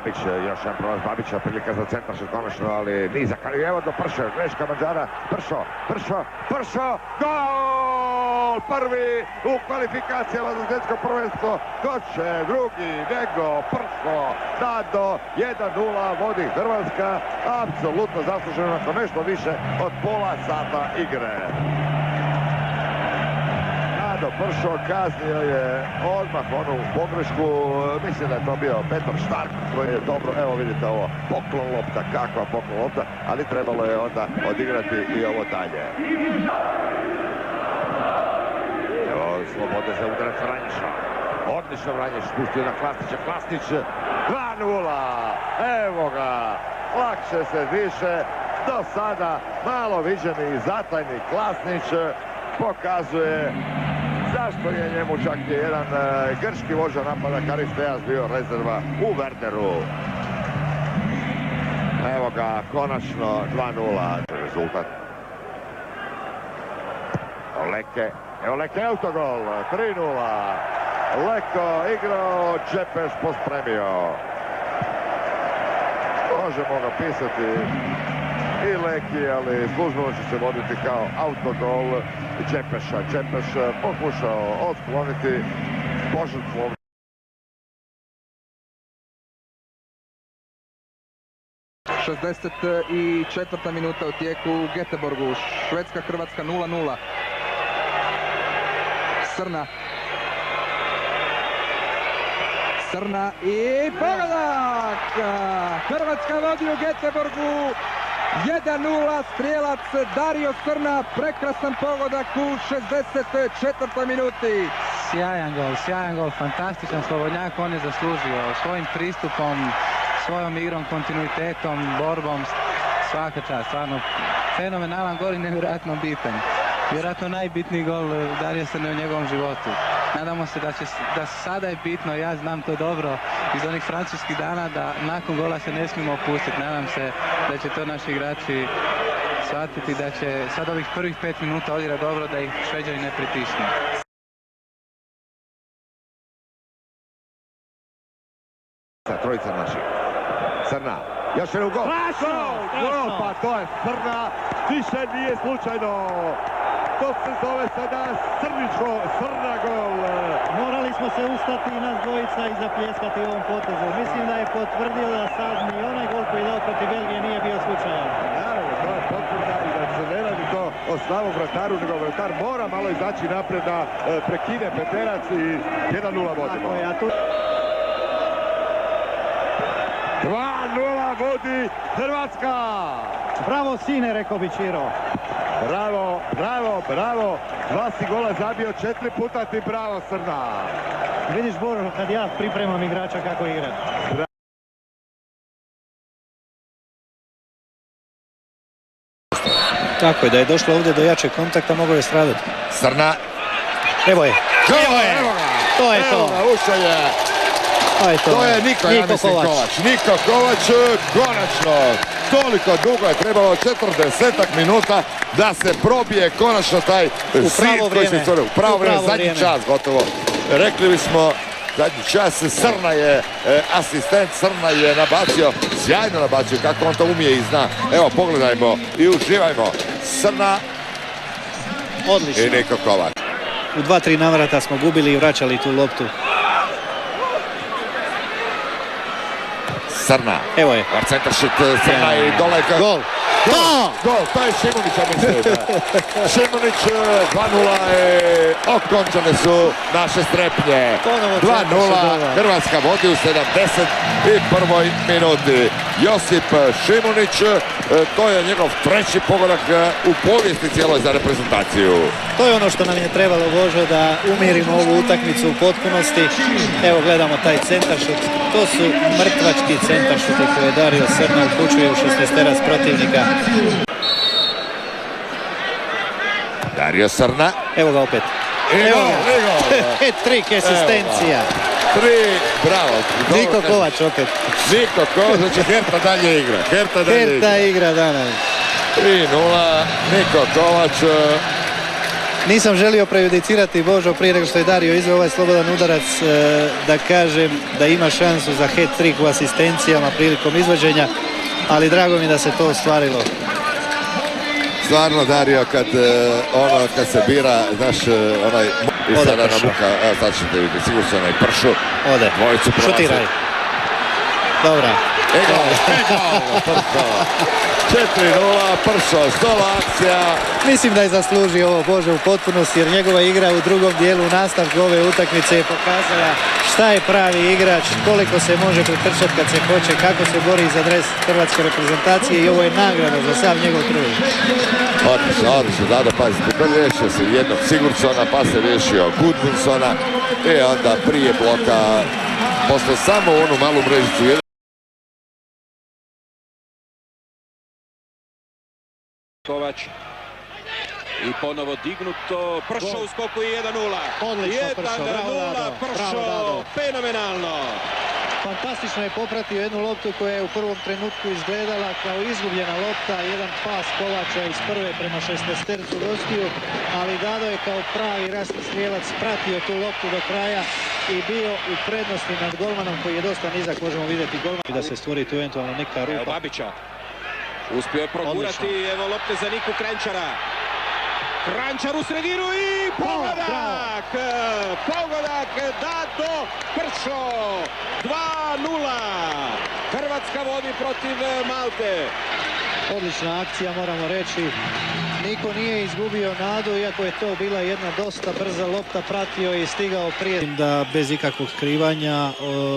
Babić, još jedan prolaz Babića, prilika za centaršut konačno, ali nizak, ali evo do Pršo, greška Mađara, Pršo, gol! Prvi u kvalifikacijama za svjetsko prvenstvo, ko će drugi nego Pršo, Nado, 1:0 vodi Hrvatska, apsolutno zasluženo nakon nešto više od pola sata igre. Pršo kaznio je odmah onu pogrešku, mislim da je to bio Petar Štark koji je dobro, evo vidite ovo, poklon lopta, kakva poklon lopta, ali trebalo je onda odigrati i ovo dalje. Evo slobode za udarac Vranjiša, odlično Vranjiš, spustio na Klasnića, Klasnić 2:0, evo ga, lakše se diše, do sada malo viđeni i zatajni Klasnić pokazuje zašto je njemu čak je jedan grčki vođa napada Karisteas bio rezerva u Werderu. Evo ga, konačno 2:0 rezultat. Evo Leke autogol, 3:0. Leko igrao, Čepeš pospremio. Možemo ga pisati i Leki, ali službeno će se voditi kao autogol Čepeša. Čepeš pokušao otkloniti požrtvu. I 64. minuta u tijeku u Göteborgu. Švedska-Hrvatska 0:0. Srna i pogodak! Hrvatska vodi u Göteborgu 1:0, strijelac Dario Srna, prekrasan pogodak u 64. minuti. Sjajan gol, fantastičan slobodnjak, on je zaslužio svojim pristupom, svojom igrom, kontinuitetom, borbom, svaka čast, stvarno fenomenalan gol i nevjerojatno bitan. Vjerojatno najbitniji gol Dario Srne u njegovom životu. Nadamo se da sada je bitno, ja znam to dobro iz onih francuskih dana, da nakon gola se ne smijemo opustiti. Nadam se da će to naši igrači shvatiti, da će sad ovih prvih 5 minuta odigrati dobro, da ih Šveđani ne pritisnu. Trojica naših. Srna, još je u gol. Gol, pa to je Srna, više nije slučajno. To se zove sada Srna gol. Morali smo se ustati i nas dvojica i zapljeskati ovom potezu. Mislim da je potvrdio da sad ni onaj gol koji je dao protiv Belgije nije bio slučajan. Naravno, to je potvrda i da se ne radi to o slavom vrataru, nego vratar mora malo izaći napred da prekine peterac i 1:0 vodimo. 2:0 vodi Hrvatska. Bravo sine, rekao bi Čiro. Bravo. 2 si gola zabio, 4 puta ti bravo Srna. Vidiš Boro, kad ja pripremam igrača kako igra. Tako je, da je došlo ovdje do jačeg kontakta, mogao je stradati. Srna. Evo je. To je to. Ušao je. To je Niko Kovač. Niko Kovač, konačno. Toliko dugo je trebalo, 40 minuta da se probije konačno taj zid koji se stvorio. U pravo vrijeme, zadnji čas gotovo. Rekli bismo, zadnji čas, Srna je asistent, Srna je nabacio, sjajno nabacio, kako on to umije i zna. Evo, pogledajmo i uživajmo. Srna odlično. I Niko Kovač. U 2-3 navrata smo gubili i vraćali tu loptu. Srna. Evo je. Centaršut Srna i dole. Gol. Gol, to je Šimunića mislim. Šimunić 2:0 okončane su naše strepnje. 2:0 Hrvatska vodi u 71. minuti. Josip Šimunić, to je njegov treći pogodak u povijesti cijeloj za reprezentaciju. To je ono što nam je trebalo, Božo, da umirimo ovu utakmicu u potpunosti. Evo gledamo taj centaršut. To su mrtvački centaršuti koje Dario Srna upućuje u 16-terac protivnika. Dario Srna. Evo ga opet. Evo ga. Hat-trick asistencija. 3, bravo. Niko Kovač opet. Niko Kovač, znači Herta dalje igra. Herta igra danas. 3:0, Niko Kovač. Nisam želio prejudicirati Božo prije nego što je Dario izveo ovaj slobodan udarac da kažem da ima šansu za hat-trick u asistencijama prilikom izvođenja, ali drago mi da se to ostvarilo. Stvarno, Dario, kad se bira, znaš, onaj... I Ode sada Pršo. na muka, sad ćete vidjeti, sigurno onaj Pršu. Ode, Dvojicu prolazi. šutiraj. Dobra. Egal, Pršo. 4:0, Pršo, stola akcija. Mislim da je zaslužio ovo Bože u potpunosti jer njegova igra u drugom dijelu u nastavku ove utakmice je pokazala šta je pravi igrač, koliko se može pretrčati kad se hoće, kako se bori za dres hrvatske reprezentacije i ovo je nagrada za sav njegov trud. Odlično, Dado, pazite, riješio se jednog Sigurdsona, pa se riješio Gudmundsona i onda prije bloka, posle samo onu malu mrežicu, Kovač. I ponovo dignuto, Pršo u skoku i 1:0. Odlično Pršo, bravo 1:0, Dado, Pršo, bravo Dado. fenomenalno. Fantastično je popratio jednu loptu koja je u prvom trenutku izgledala kao izgubljena lopta, jedan pas Kovača iz prve prema 16-tercu gostiju, ali Dado je kao pravi rasni strijelac pratio tu loptu do kraja i bio u prednosti nad golmanom koji je dosta nizak, možemo vidjeti golman. Da se stvori tu eventualno neka Evo rupa. Babića. Uspio je progurati, evo lopte za Niku Kranjčara. Kranjčar u sredinu i pogodak! Pogodak, Dado, Pršo, 2:0. Hrvatska vodi protiv Malte. Odlična akcija, moramo reći. Niko nije izgubio nadu, iako je to bila jedna dosta brza lopta, pratio i stigao prije. Da bez ikakvog skrivanja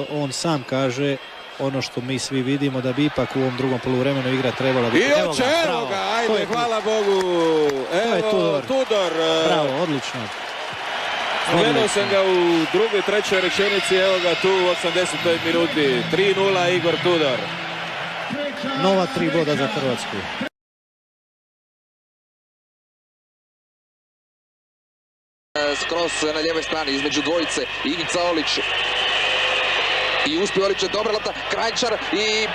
on sam kaže ono što mi svi vidimo da bi ipak u ovom drugom poluvremenu igra trebala biti. I oče, evo ga, ajde, hvala Bogu. Evo, Tudor. Bravo, odlično. Gledao sam ga u drugoj, trećoj rečenici, evo ga tu u 85 minuti. 3:0 Igor Tudor. Nova 3 boda za Hrvatsku. Skroz na lijevoj strani između dvojice Ivica Olić i uspio Olić, dobra lopta, Kranjčar i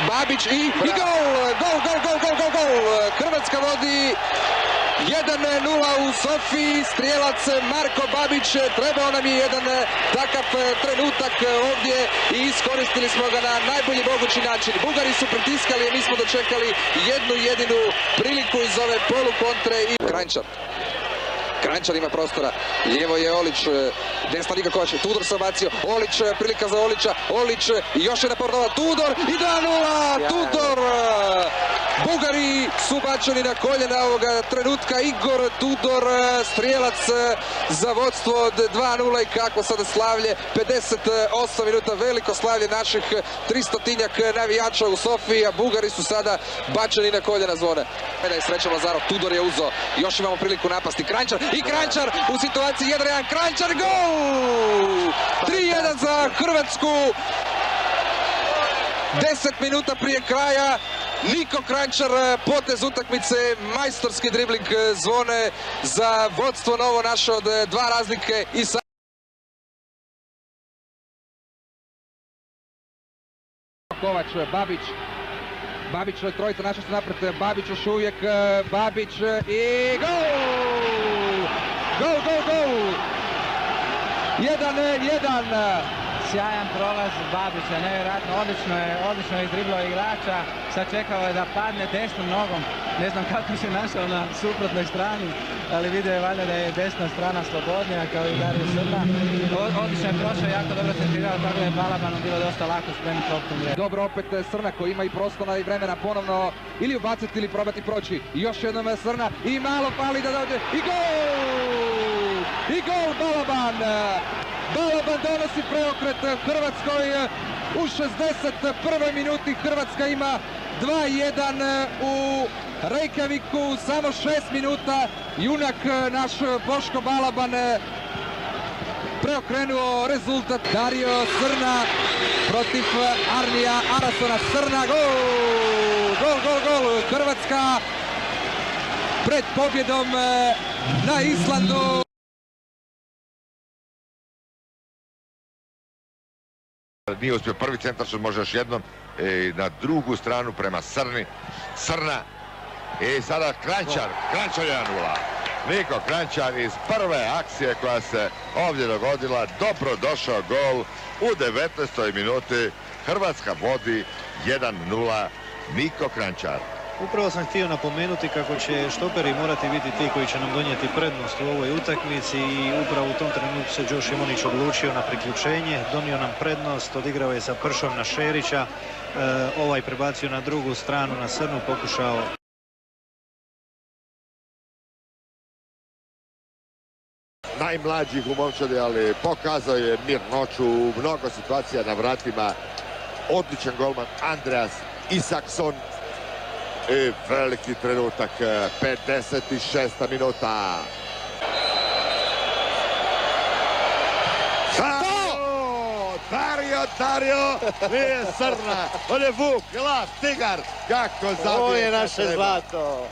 Babić i gol! Hrvatska vodi 1:0 u Sofiji, strijelac Marko Babić, trebao nam je jedan takav trenutak ovdje i iskoristili smo ga na najbolji mogući način. Bugari su pritiskali, a mi smo dočekali jednu jedinu priliku iz ove polukontre i Kranjčar. Kranjčar ima prostora, lijevo je Olić, desna Nika Kovač, Tudor se obacio, Olić, prilika za Olića, Olić i još jedna povrnova, Tudor i 2:0, Tudor! Bugari su bačeni na koljena ovoga trenutka, Igor Tudor, strijelac za vodstvo od 2:0 i kako sada slavlje, 58 minuta, veliko slavlje naših 300-tinjak navijača u Sofiji, a Bugari su sada bačeni na koljena zvone. Da je srećan Lazarov, Tudor je uzo, još imamo priliku napasti, Kranjčar i Kranjčar u situaciji 1:1, Kranjčar, gol! 3:1 za Hrvatsku, 10 minuta prije kraja, Niko Kranjčar, potez utakmice, majstorski dribling zvone za vodstvo novo naše od 2 razlike i sad Kovač, Babić, trojica naša se napred, Babić još uvijek, Babić i gol! Gol! 1:1. Sjajan prolaz Babića, nevjerojatno, odlično je izdriblao igrača, sačekao je da padne desnom nogom, ne znam kako se našao na suprotnoj strani, ali vidio je valjda da je desna strana slobodnija kao i Dario Srna. Odlično je prošao, jako dobro centrirao, tako da je Balabanu bilo dosta lako spremiti loptom. Dobro opet Srna koji ima i prostora i vremena ponovno ili ubaciti ili probati proći. Još jednom Srna i malo fali da dođe i gol! I gol Balaban! Balaban donosi preokret Hrvatskoj u 61. minuti. Hrvatska ima 2:1 u Reykjaviku, samo 6 minuta. Junak naš Boško Balaban preokrenuo rezultat. Dario Srna protiv Arnija Arasona. Srna, gol! Hrvatska pred pobjedom na Islandu. Nije uspio prvi centaršut, može još jednom na drugu stranu prema Srni. Srna i sada Kranjčar 1:0. Niko Kranjčar iz prve akcije koja se ovdje dogodila. Dobro došao gol u 19. minuti. Hrvatska vodi 1:0. Niko Kranjčar. Upravo sam htio napomenuti kako će štoperi morati biti ti koji će nam donijeti prednost u ovoj utakmici i upravo u tom trenutku se Joe Šimonić odlučio na priključenje, donio nam prednost, odigrao je sa pršom na Šerića, ovaj prebacio na drugu stranu, na Srnu, pokušao najmlađih u momčadi, ali pokazao je mirnoću u mnogo situacija na vratima. Odličan golman Andreas Isaksson. I veliki trenutak, 56. minuta. Dario, nije Srna, on je Vuk, lav, tigar, kako zabije. Ovo je naše zlato.